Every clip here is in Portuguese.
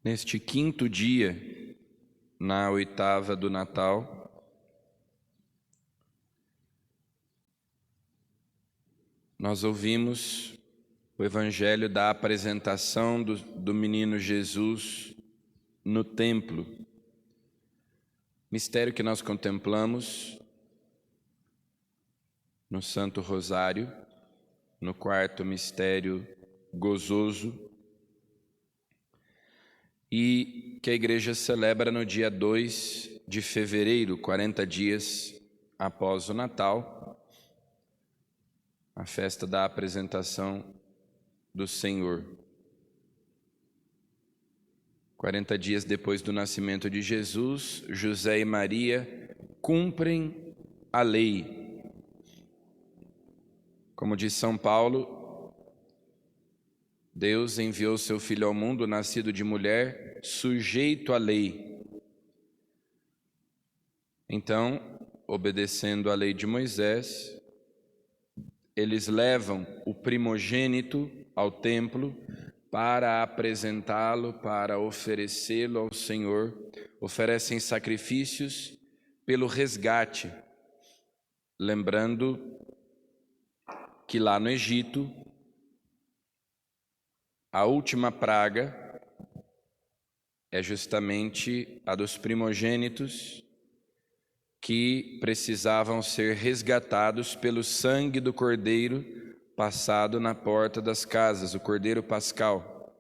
Neste quinto dia, na oitava do Natal, nós ouvimos o Evangelho da apresentação do menino Jesus no templo. Mistério que nós contemplamos no Santo Rosário, no quarto mistério gozoso, e que a igreja celebra no dia 2 de fevereiro, 40 dias após o Natal, a festa da apresentação do Senhor. 40 dias depois do nascimento de Jesus, José e Maria cumprem a lei. Como diz São Paulo, Deus enviou seu Filho ao mundo, nascido de mulher, sujeito à lei. Então, obedecendo à lei de Moisés, eles levam o primogênito ao templo para apresentá-lo, para oferecê-lo ao Senhor. Oferecem sacrifícios pelo resgate, lembrando que lá no Egito, a última praga é justamente a dos primogênitos que precisavam ser resgatados pelo sangue do cordeiro passado na porta das casas, o cordeiro pascal.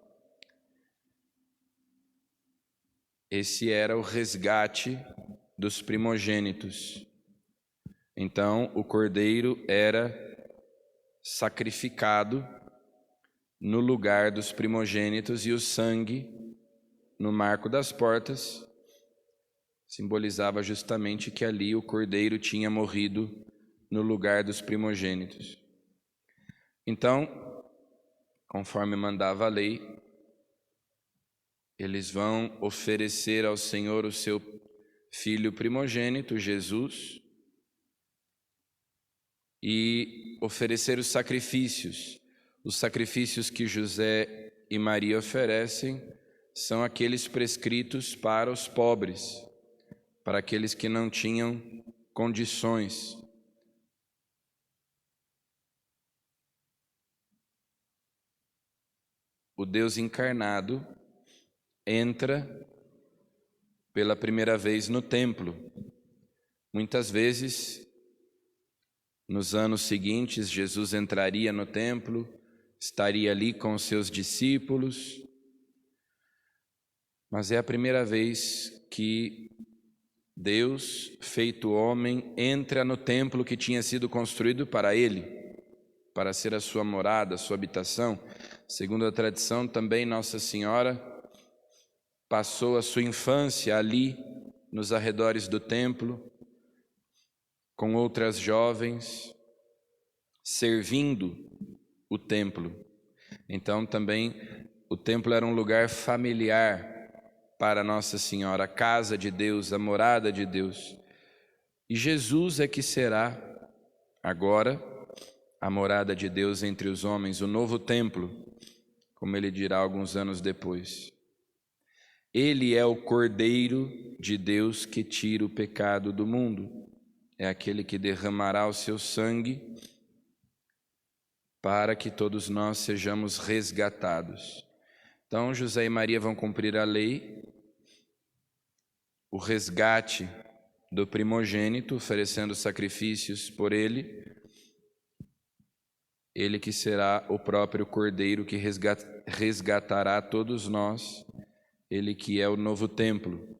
Esse era o resgate dos primogênitos. Então, o cordeiro era sacrificado no lugar dos primogênitos e o sangue, no marco das portas, simbolizava justamente que ali o cordeiro tinha morrido no lugar dos primogênitos. Então, conforme mandava a lei, eles vão oferecer ao Senhor o seu filho primogênito, Jesus, e oferecer os sacrifícios. Os sacrifícios que José e Maria oferecem são aqueles prescritos para os pobres, para aqueles que não tinham condições. O Deus encarnado entra pela primeira vez no templo. Muitas vezes, nos anos seguintes, Jesus entraria no templo, estaria ali com os seus discípulos, mas é a primeira vez que Deus, feito homem, entra no templo que tinha sido construído para ele, para ser a sua morada, a sua habitação. Segundo a tradição, também Nossa Senhora passou a sua infância ali, nos arredores do templo, com outras jovens, servindo o templo. Então também o templo era um lugar familiar para Nossa Senhora, a casa de Deus, a morada de Deus. E Jesus é que será agora a morada de Deus entre os homens, o novo templo, como ele dirá alguns anos depois. Ele é o Cordeiro de Deus que tira o pecado do mundo. É aquele que derramará o seu sangue para que todos nós sejamos resgatados. Então, José e Maria vão cumprir a lei, o resgate do primogênito, oferecendo sacrifícios por ele. Ele que será o próprio Cordeiro que resgatará todos nós, ele que é o novo templo.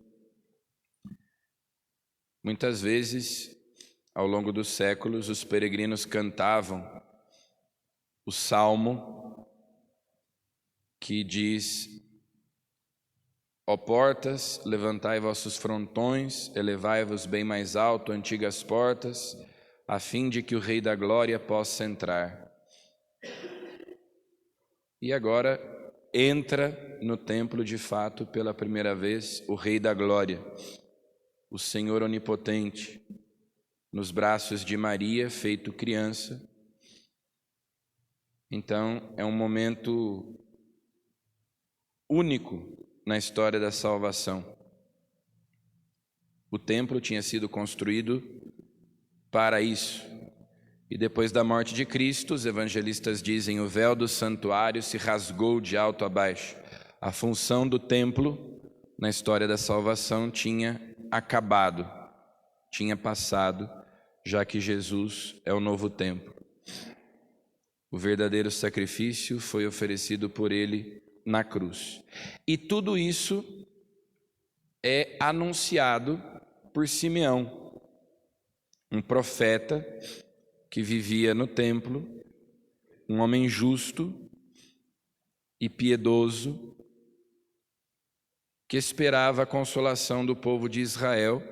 Muitas vezes, ao longo dos séculos, os peregrinos cantavam o salmo que diz: ó portas, levantai vossos frontões, elevai-vos bem mais alto, antigas portas, a fim de que o Rei da Glória possa entrar. E agora entra no templo de fato pela primeira vez o Rei da Glória, o Senhor onipotente, nos braços de Maria, feito criança. Então é um momento único na história da salvação. O templo tinha sido construído para isso. E depois da morte de Cristo, os evangelistas dizem, o véu do santuário se rasgou de alto a baixo. A função do templo na história da salvação tinha acabado, tinha passado, já que Jesus é o novo templo. O verdadeiro sacrifício foi oferecido por ele na cruz. E tudo isso é anunciado por Simeão, um profeta que vivia no templo, um homem justo e piedoso, que esperava a consolação do povo de Israel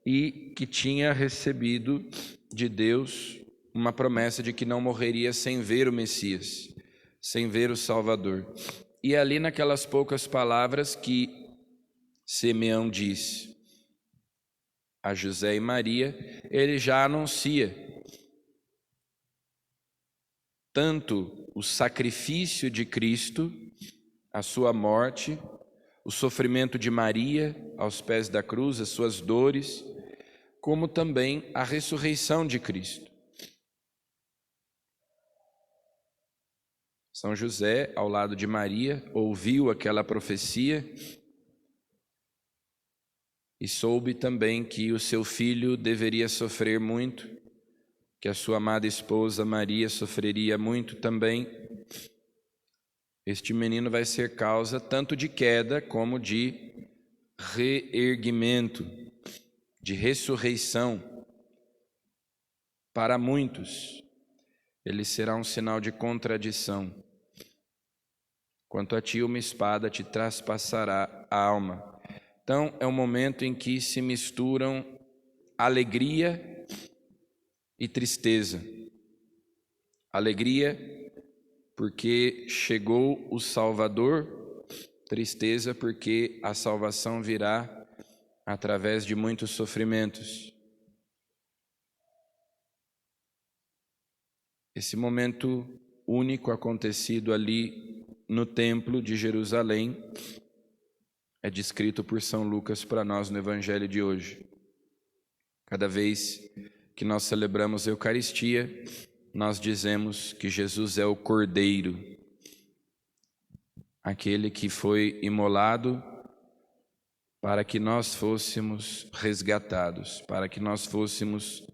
e que tinha recebido de Deus uma promessa de que não morreria sem ver o Messias, sem ver o Salvador. E ali naquelas poucas palavras que Simeão diz a José e Maria, ele já anuncia tanto o sacrifício de Cristo, a sua morte, o sofrimento de Maria aos pés da cruz, as suas dores, como também a ressurreição de Cristo. São José, ao lado de Maria, ouviu aquela profecia e soube também que o seu filho deveria sofrer muito, que a sua amada esposa Maria sofreria muito também. Este menino vai ser causa tanto de queda como de reerguimento, de ressurreição para muitos. Ele será um sinal de contradição. Quanto a ti, uma espada te traspassará a alma. Então, é um momento em que se misturam alegria e tristeza. Alegria porque chegou o Salvador, tristeza porque a salvação virá através de muitos sofrimentos. Esse momento único acontecido ali no Templo de Jerusalém é descrito por São Lucas para nós no Evangelho de hoje. Cada vez que nós celebramos a Eucaristia, nós dizemos que Jesus é o Cordeiro, aquele que foi imolado para que nós fôssemos resgatados, para que nós fôssemos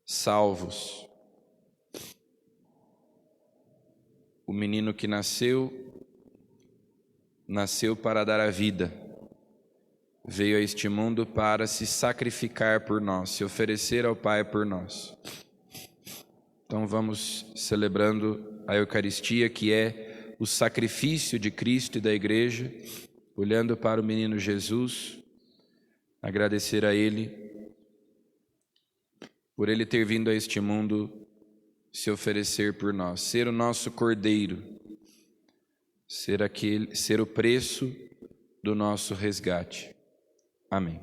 salvos. O menino que nasceu para dar a vida, veio a este mundo para se sacrificar por nós, se oferecer ao Pai por nós. Então vamos celebrando a Eucaristia, que é o sacrifício de Cristo e da Igreja, olhando para o menino Jesus, agradecer a Ele por Ele ter vindo a este mundo se oferecer por nós, ser o nosso Cordeiro, ser o preço do nosso resgate. Amém.